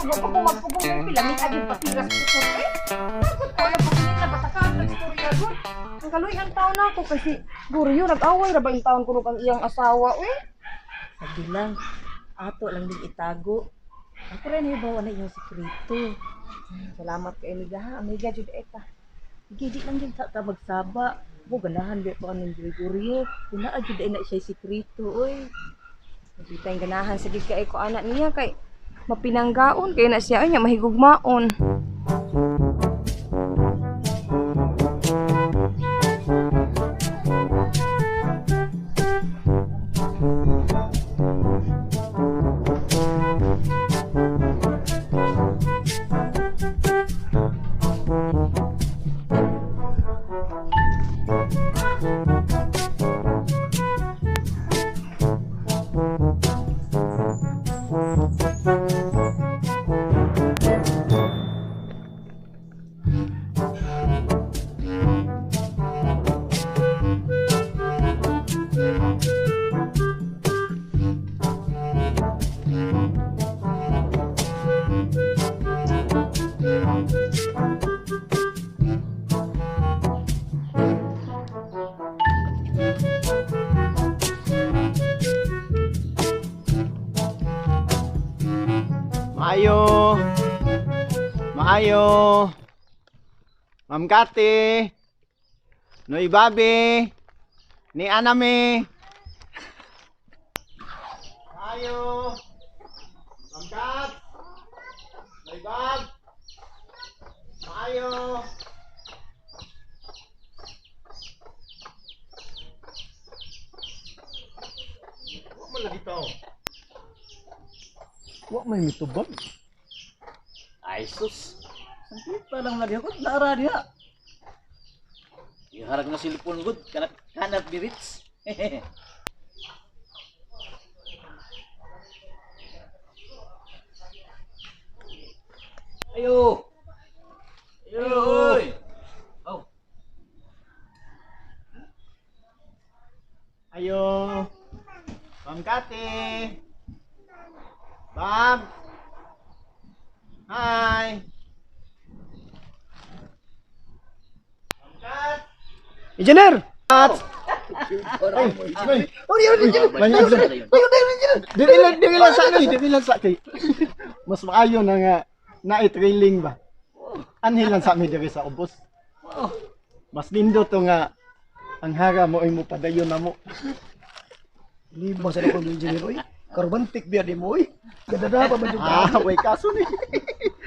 Huwag ko magpugong ng pila. May aging patigas ko eh. Bakit ko na pagkain na batakaan ng istorya doon? Ang kaloy ang taon na ako kasi guryo nag-away ra ba yung taon ko ang iyang asawa eh. Sabi lang, ato lang din itago. Ako rin ibawa na iyong sikreto. Salamat kay Amiga ha. Amiga jud eka. Gidi lang din ta magsaba. Mo ganahan di pa anong guryo. Kuna jud ay na siya sikreto oy. Hindi tayong ganahan sa gid kay ko anak niya kay mapinanggaon kay na siya ay nya mahigugmaon. Maayo. Maayo. Ma'am Kati. Noy Babi. Ni Anami. Maayo. Ma'am Kat. Noy Bab. Maayo. Huwag mo lagi tao. Wa may mitubag. Ay sus. Sampai lang lagi ako nara dia. Yung harag na silpon gud kanap birits. Ayo. Ayo. Oy. Oh. Ayo. Ma'am Kati. Bob. Hi. Ma'am Kat. Engineer. Kat. Dili lang sa kay. Mas maayo na nga na-trailing ba. Anhil lang sa mi diri sa ubos. Mas lindo to nga ang hara mo ay mo padayon na mo. Lima sa akong engineer oy. Karomantik biya di mo oy. Kadada pa man jud. Way kaso ni.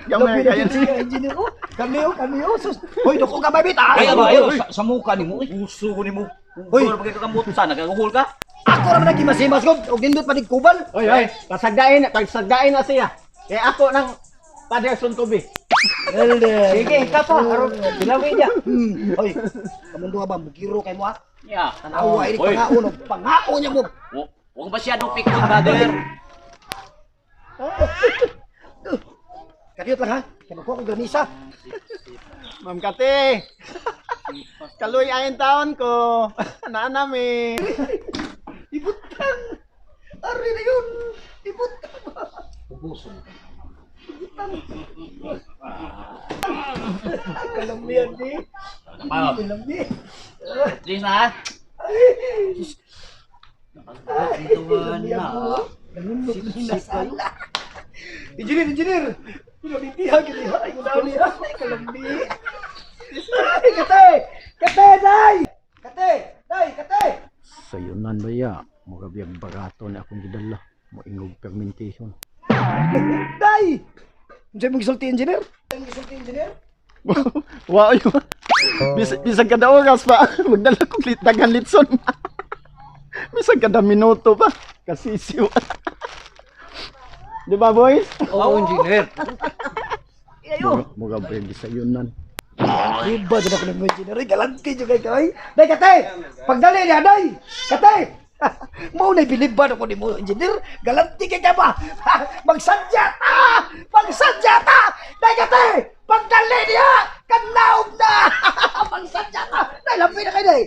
Gamay Gamay kaya kaya siya engineer oh. Kami oh sus. Hoy dako ka babit ah. Ay ayo sa muka nimo. Uso ko nimo. Hoy, bagay ka kamot sana nagahul ka. Ako ra man nagimasimas ko og nindot pa kubal. Oy, pasagdain na siya. Eh ako nang Paderson Tubi. Sige, ka pa, aron bilawin niya. Hoy, kamundo ba mugiro kay mo ah? Ya. Tanawa ini pangao niya mo. Huwag masyadong pikon, brother. Kadiyot lang ha. Kaya ko granisa. Ma'am Kati. Kaloy ayon taon ko. Naanami. Ibutang. Ari na yun. Ibutang. Pupuso. Kalamian ni. Paano? Kalamian. Please na. Tuwan na. Engineer. Pinabitihan kita. Ay, kudaw niya. Ay, kalami. Ay, kate! Kate! Sayunan ba ya? Mga biyag barato na akong gidala. Moingog fermentation. Day! Diyan mo gisulti engineer? Wow, yun. Bisag kada oras pa. Magdala kong dagan litson. Bisag kada minuto pa. Kasisiw. Di ba, boys? Oo, engineer. Mga biyag sayunan. Iba dyan ako ng engineer. Galanti dyan kay kay. Day, kate! Pagdali niya, day! Kate! Mau na biliban ako ni mo, engineer. Galanti kay ka ba? Magsadyata! Magsadyata! Day, kate! Pagdali niya! Kanaog na! Magsadyata! Day, lampi na kayo, day!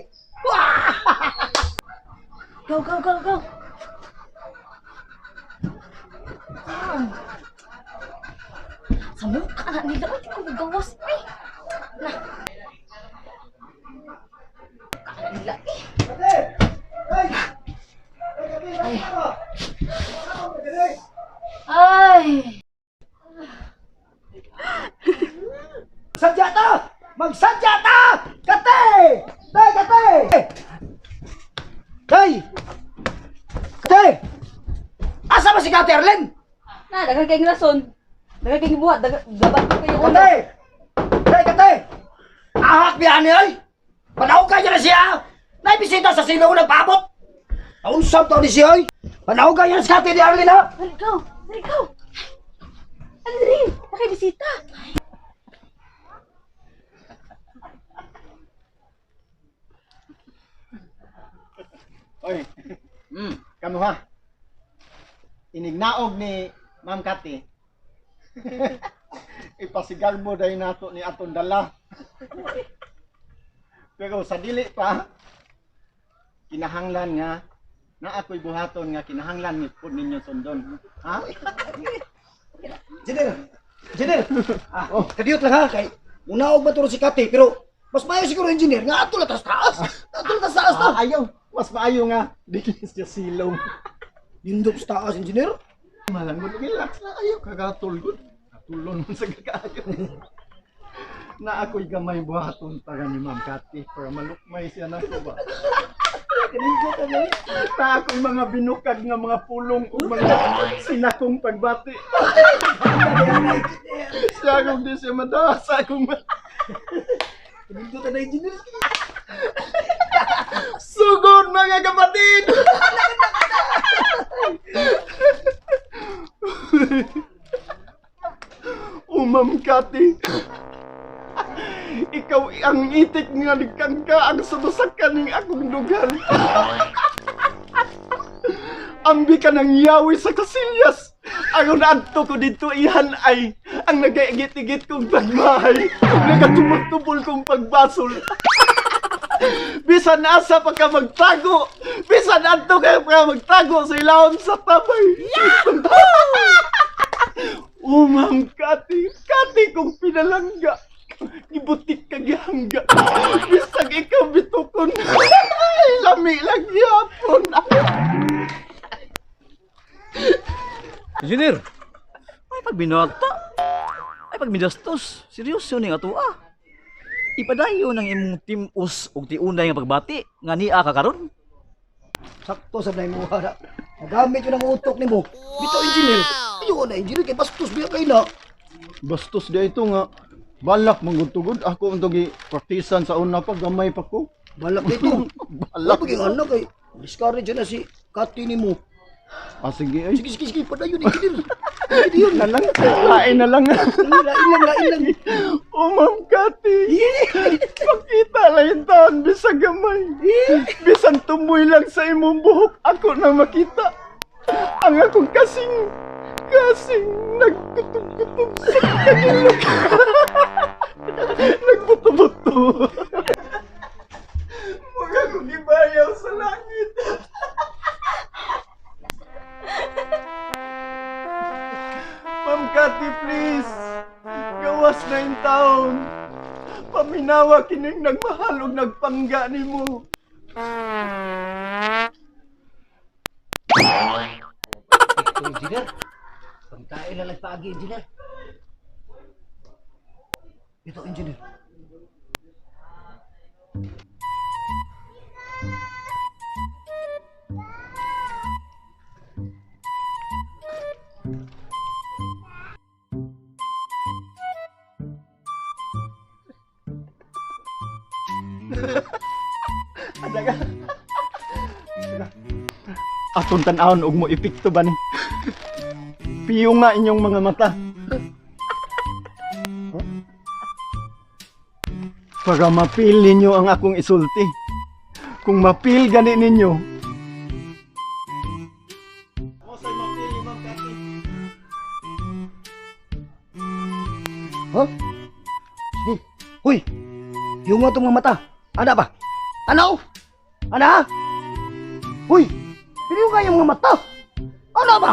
Sa mukha na nila, ay, ko gawas, ay. Nah. Mukha na nila, eh. Ay. Sadya ta! Magsadya ta! Kate! Day, kate! Day! Kate! Asa ba si Kate Arlen? Na, dagan kayong rason. Dagan kayong buhat. Gabat ko kayo. Kate! Day, kate! Ahak biyan niya ay! Panahon ka niya na siya! Naibisita sa silo nagpaabot! Naunsam to ni siya ay! Panahon ka niya na si Kate ni Arlen ha! Ikaw. Andre, nakibisita. Oy. Kamu ha. Inignaog ni Ma'am Kati. Ipasigarbo dahil nato ni atong dala. Pero sa dili pa, kinahanglan nga na ako'y buhaton nga kinahanglan ni pud ninyo sundon. Ha? Engineer! Kadiyot lang ha, kay unaog ba to si Kati, pero mas mayo siguro engineer, nga ato latas taas! Ato latas taas na! Ayaw. Mas maayo nga. Dikinis niya silong. Lindop sa taas, engineer? Malangod, relax na kayo. Kagatulgod. Katulon mo sa kakayo. Na ako'y gamay buhaton para ni Ma'am Kati para malukmay siya na ko ba. Na ako'y mga binukag nga mga pulong o mga sinakong pagbati. Siya kung di siya madasa akong Lindop na engineer? sugod mga kapatid! Ma'am Kati, ikaw ang itik nga nagkangka ang sumasakan ng akong dugan. Ambi ka ng yawi sa kasilyas. Ang naadto ko dito ihan ay ang nagaigit-igit kong pagmahay, ang nagatumag-tubol kong pagbasol. Bisan asa pa ka magtago, bisan adto ka pa magtago sa ilawom sa tabay. Ma'am Kati, Kati kong pinalangga. Ibutik ka gihangga. Bisag ikaw bitukon. Lami lang yapon. Engineer, ay pagbinuagta. Ay pagmidastos. Seryoso ning ato ah. Ipadayo ng imong timus ug tiunay nga pagbati nga niya ka karon. Sakto sa na mo ha. Nagamit yun ang utok ni mo. Bito engineer. Ayoko na engineer kay bastos biya kay na. Bastos dia ito nga. Balak manggutugod. Ako ang togi praktisan sa una pa. Gamay pa ko. Balak dito. Balak. Paging anak kay discourage na si Kati ni mo. Sige ay. Sige, padayon engineer. Yun na lang. Lain na lang. Lain lang. Ma'am Kati. Pakita lang yung taon. Bisag gamay. Bisan tumoy lang sa imong buhok. Ako na makita. Ang akong kasing nagkutub-kutub sa kanyilog. Nagbuto-buto. Mukha kong ibayaw sa langit. Ma'am Kati, please. Gawas na yung taon. Paminawa kining nagmahal o nagpangga ni mo. Engineer. Pagkain na nagpaagi engineer. Ito engineer. Atong tan-awon og mo epekto ba ni? Piyo nga inyong mga mata. Para mapil ninyo ang akong isulti. Kung mapil gani ninyo. Ha? Hoy! Yung nga itong mga mata. Ana ba? Ano? Ana? Hoy! Pili yung nga yung mga mata. Ano ba?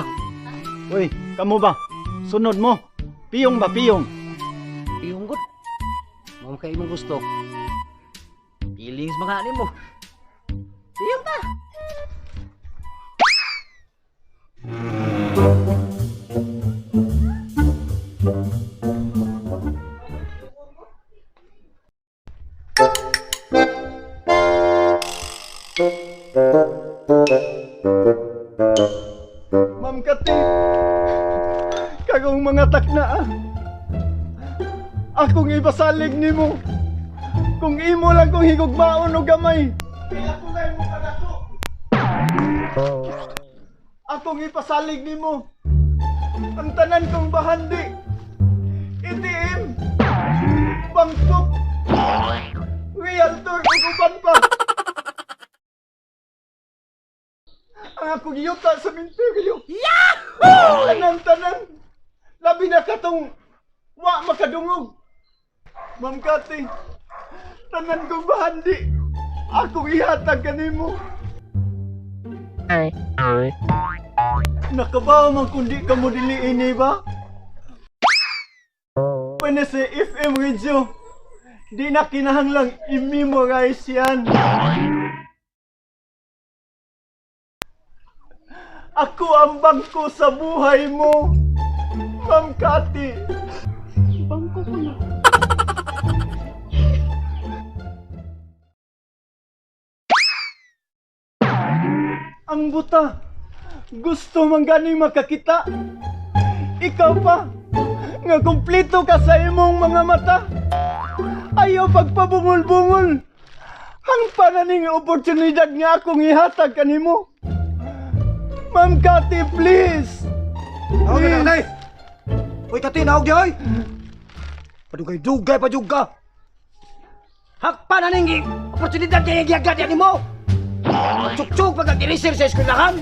Hoy, kamo ba? Sunod mo. Piyong ba, piyong? Iyong gud. Mao kay imong gusto. Feelings mga ani mo. Piyong ta. Ma'am Kati, kagong mga takna. Akong ipasalig nimo. Kung imo lang kong higugmaon o gamay. Kaya ko na mo kadato. Akong ipasalig nimo. Ang tanan kong bahandi. ITM. Bangkok. Realtor uguban pa. Ang akong yuta sa minteryo. Yahoo! Tanan-tanan. Labi na katong wa makadungog. Ma'am Kati, tanan kong bahandi. Akong ihatag kanimo. Nakabaw man kundi ka mo diliin eh ba? Pwede sa FM radio. Di na kinahanglang i-memorize yan. Ako ang bangko sa buhay mo, Ma'am Kati. Bangko ko na. Ang buta, gusto man ganing makakita. Ikaw pa, nga kumpleto ka sa imong mga mata. Ayaw pagpabungol-bungol. Ang pananing oportunidad nga akong ihatag kanimo. Ma'am Kati, please! Naog na nanay! Uy, Kati, naog di, oy! Padugay-dugay pa juga! Hakpa na ning oportunidad kaya giyagad yan mo! Tsuk-tsuk pag nag-inisir sa eskwelahan!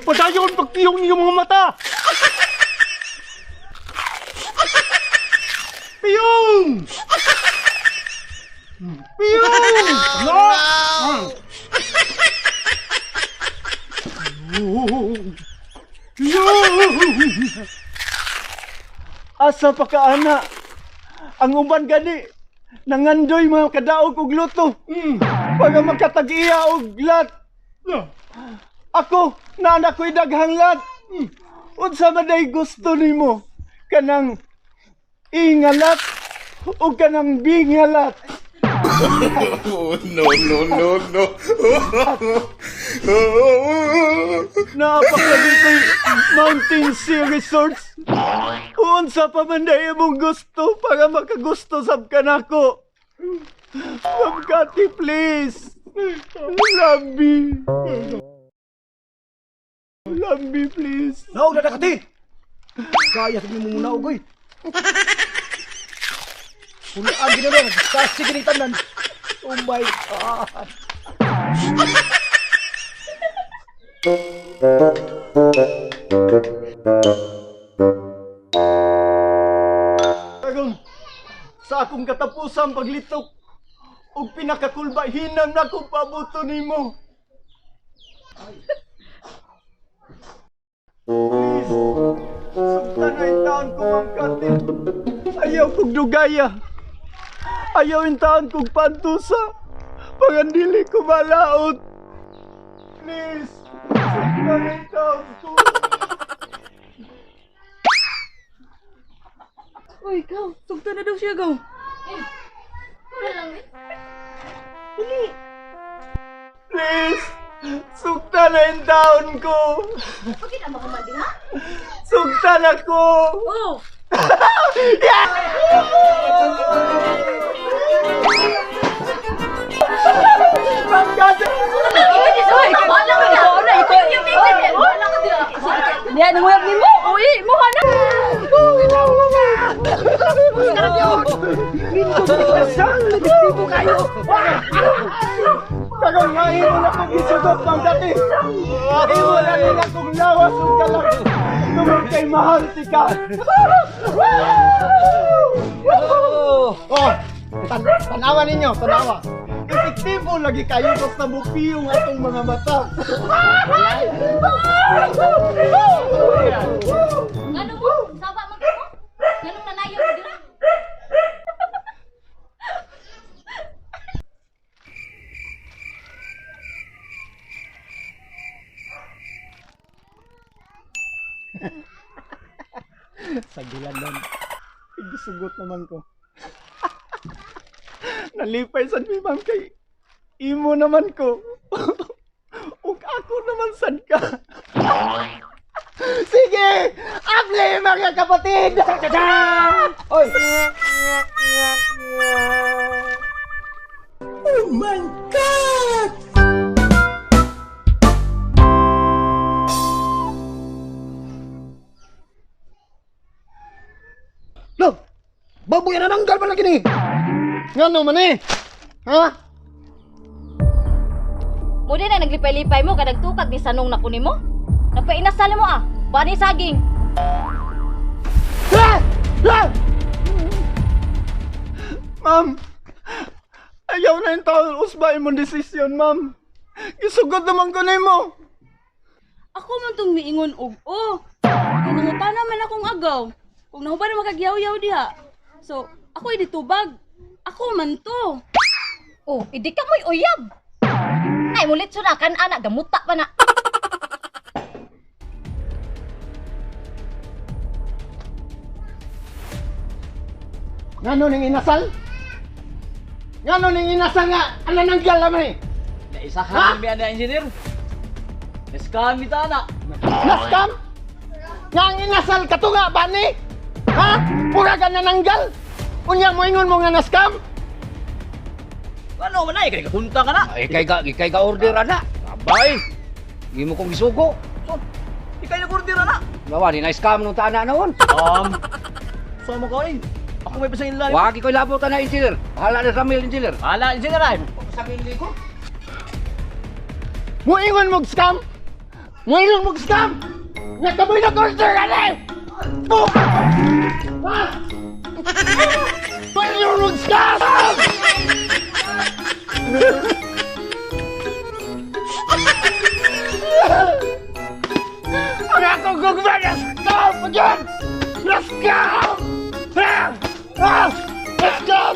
Padayon pagtiyong niyong mga mata! Piyong! Piyong! No! Asa pa ka, ana? Ang uban gani, nangandoy mga kadaog og luto. Pagka magkatag-iya og lat. Ako, naanak ko'y daghang lat. Unsa man day gusto nimo? Kanang ingalat o kanang bingalat? Oh, no, no, no, no. Napakadito'y Mountain Sea Resorts. Unsa pa man day mong gusto para makagusto sab ka nako. Ma'am Kati, please. Love me. Love me, please. Naog na Kati! Kaya sabi mo muna, ugoy! Hulaan ginalo, nagkastig ni tanan. Oh my God! Karon, sa akong katapusang paglitok, ug pinakakulba hinang na kong pabuto nimo. Please, sumtan na yung taon ko, Ma'am Kati. Ayaw kong dugaya. Ayaw yung taon kong pantusa. Pagandili ko malaot. Please, sumtan na yung taon ko. Uy, ikaw. Sugta na daw siya, gaw. Please, sukta na yung taon ko. Bakit ang makamandi ha? Sukta na ko. Oh! Ma'am Kati! Wala ka na! Wala ka na! Diya, nanguyap ni mo! Uy, muha na! Kagang mahimo na kong isugot, Ma'am Kati! Mahimo na nila kong lawas o kalang tungkol kay mahal si ka! Oh! Tanawa ninyo, tanawa! If epektibo lagi kayo basta bupiyong atong mga mata. Ngano mo? Sawa man ko? Nganong nanayaw mo dira? Sa gilanan. Igisugot naman ko. Nalipay sad mi ma'am kay imo naman ko. Ug ako naman sad ka. Sige! Aple mga kapatid! Oy! Oh my God! Lo! Baboy na nanggal pa na kini! Ngano man eh? Ha? Mo din na naglipay-lipay mo kadag tukad ni sanong na kunin mo. Napainasal mo ah. Bani saging. Ah! Ah! Ma'am, ayaw na yung taon usba imong desisyon, ma'am. Isugod naman ko na mo. Ako man tong miingon og kay nangutana man akong agaw. Kung nahuban na makagyaw-yaw diha. So, ako ditubag. Ako man to. Oh, idi ka mo'y uyab. Nay mulit sunakan anak gamuta pa na. Ngano ning inasal? Ngano ning inasal nga ana nanggal naman eh? Naisahan mi ana engineer. Eskan mi ta na. Naskam? Nga ang inasal katunga ba ni? Ha? Pura ka na nanggal? Unya mo ingon mo nga naskam? Ano man ay kay kahunta ka na. Ikay ka order ana. Abay. Di mo kong isugo. Ikay nag-order na. Gawa ni na-scam nung tana noon. Sama ka rin. Ako may pasayin lang. Wag ikoy labot na engineer. Hala na sa mil engineer. Hala, engineer ay. Mo ingon mo scam? Mo ingon mo scam? Nga kamoy nag-order ka na eh! Oh! Ha? Mo ingon mo scam! Ang akong gugma na scam! Again! Na scam! Ha? Ha? Na scam!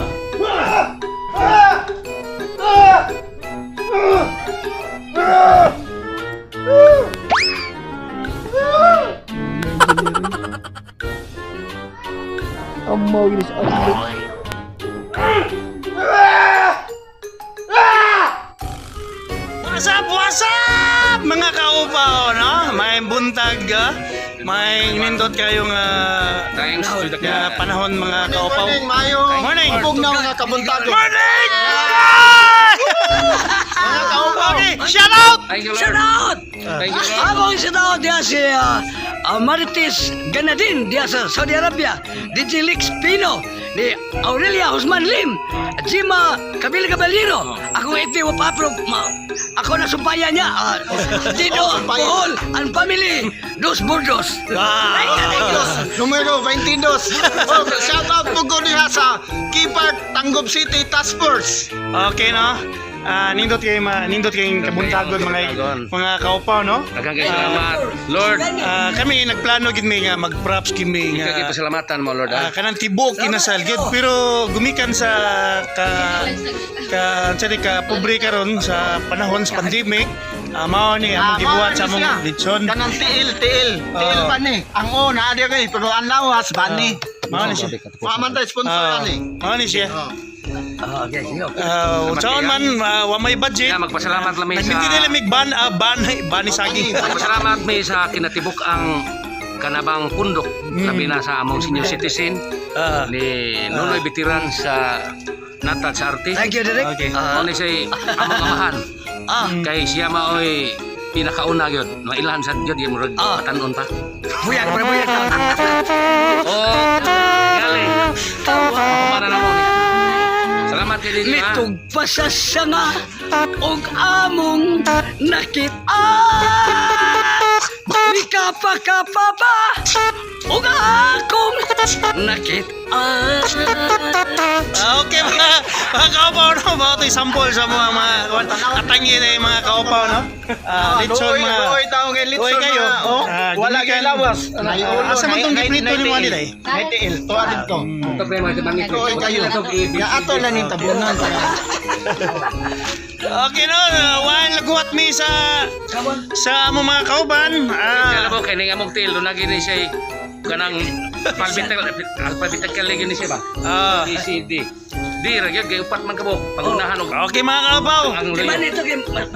Amaw ini sa atlet. What's up, mga kaupaw, no? May buntag, may nindot kayong panahon, mga kaupaw. Morning! Pugnaw nga kabuntago. Morning! Mga kaupaw, shout out! Shout out! Abang shout out dia si Marites Ganadin dia sa Saudi Arabia, DJ Lix Pino, ni Aurelia Usman Lim, Jima Kabili Caballero. Ako iti wapapro, ako na sumpaya niya. Dino Bohol and family, Dos Burdos. Numero 22. Shout out po ko diha sa Kipar Tanggob City Task Force. Okay, no? Nindot kayong kabuntagon mga kaupaw, no? Daghang kay salamat, Lord. Kami nagplano gid may nga mag-props kimi nga Kay pasalamatan mo, Lord. kanang tibok kinasal gid, pero gumikan sa ka pobre karon sa panahon sa pandemic. Mao ni among gibuhat sa among litson. Kanang tiil ba ni? Ang una adi kay pero ang lawas ba ni? Mao ni siya. Pamantay sponsor ni. Mao ni siya. Okay, sige. Saan man wa may budget. Magpasalamat lamay Hindi nila mig bani saging. Magpasalamat may sa kinatibok ang kanabang pundok labi na sa among senior citizen ni Nunoy Bitiran sa Natal sa Arte. Thank you, Derek. Okay. Ano siya among amahan. Kay siya maoy pinakauna yun. Mailan sa yun yung murag patanon pa. Buyag para buyag. Oh, galing. Para na mo ni. Salamat kay Didi. Litog pa sa sanga og among nakita. Mika napakapapa ug akong nakita. Okay mga kaupaw no, mga ito'y sample sa mga katangi na yung mga kaupaw no. Litson mga Luoy kayo. Wala kayo lawas. Asa man itong giprito ni mga nila eh? 90L, tuwa dito. Tuwa kayo. Ya ato lang yung tabunan. Okay no, wala laguat mi sa among mga kauban. Alam mo, kaya nga mong tilo, lagi ni siya kanang alphabetical lagi ni siya ba? A, C, D. D, ragyag, kaya upat man ka po, pangunahan o. Okay mga kaubaw. Ang Di layo. ba nito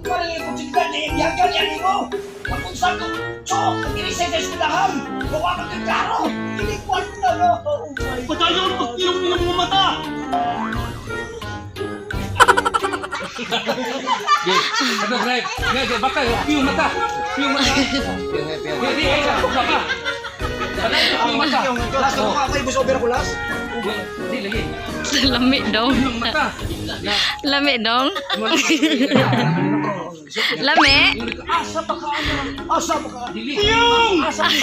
parang yung kutsikan ni yakan yan mo. Kapag sa ko, chok, inisay sa eskudahan. Gawa ka ng karo. Hindi kwarta no. Patayon yung mga mata. Ano, Greg? Greg, baka, piyong mata. Piyong mata. Hindi, baka. Piyong mata. Last na mukha kayo, gusto opera ko last. Hindi, lagi. Lami dong. Piyong mata. Lami dong. Lami. Asa pa ka, ano? Asa pa ka? Dili. Asa pa.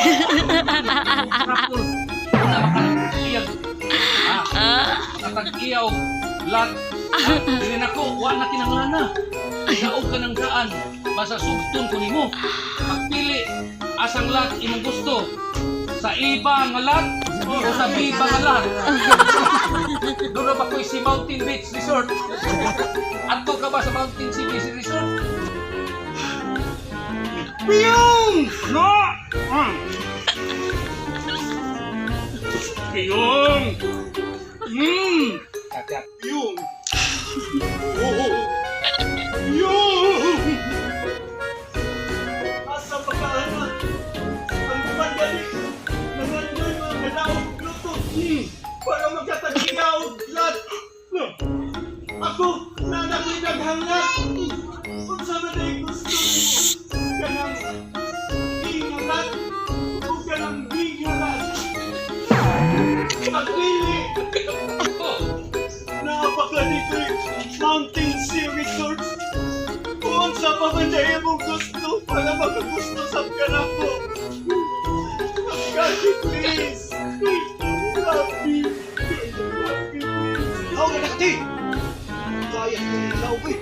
Katag-iyaw. Lat. Dili na ko, wala na kinanglana. Naog ka ng daan. Basta sugton ko nimo. Pagpili, asang lat imong gusto. Sa iba nga lat o sa biba nga lat. Doon na ba ko si Mountain Beach Resort? Adto ka ba sa Mountain Beach Resort? Piyong! No! Piyong! Yung. Yung. Asa pa ka anak? Ang pandali. Nangandoy mga ganaog luto. Para magkatag-iyaw. Lat. Ako, nanakoy naghangat. Kung saan na gusto mo. Ganang ingalat. O ganang bingalat. Pagpili. Napaka dito Mountain Sea Resorts. Kung sa pamanday mong gusto para makagusto sa kanako. Happy please. Happy. Ako na nakati. Kaya ko yung laubi.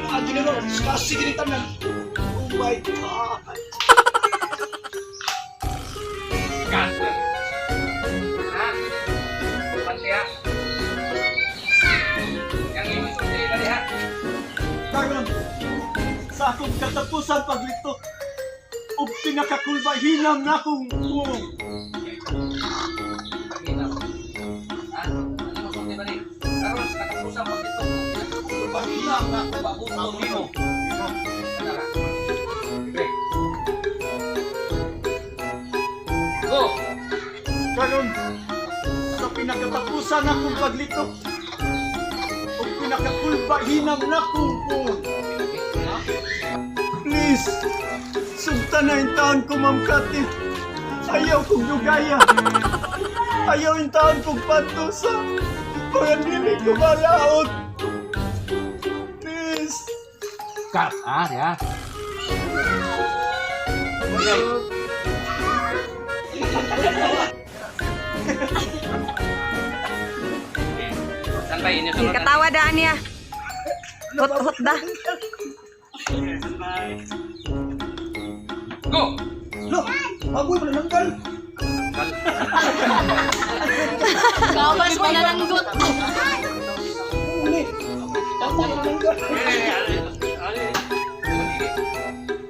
Ang ginagawa, kasi ginitan lang. Oh my God. Cancer. Ha? Pantiya. Yang ini sudah tadi ha. Karon, sa akong katapusan paglito, o pinakakulba, hinam na akong purong. Karon sa katapusan pag ito, pahilang na ako bago nimo. Go! Karon, sa pinakatapusan akong paglito, o pinakakulba, hinam na akong purong. Please, sugta na yung taon ko, Ma'am Kati. Ayaw kong dugaya. Ayaw yung taon kong pantusa. Kaya dili ko malaot. Please. Cut, ya. Sampai ini sunod. Katawa daan niya. Hot-hot dah. Go! Loh, bagoy pala nanggal. Kawas mo na langgot. Uli. Bagoy pala nanggal.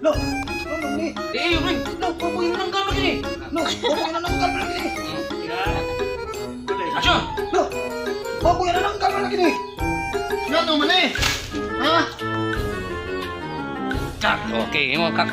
Loh, ano ni? Eh, Ring! Loh, bagoy na nanggal lagi ni. Loh, bagoy na nanggal lagi ni. Action! Loh, bagoy na nanggal lagi ni. Nga naman eh. Ha? Cut! Okay, imo cut.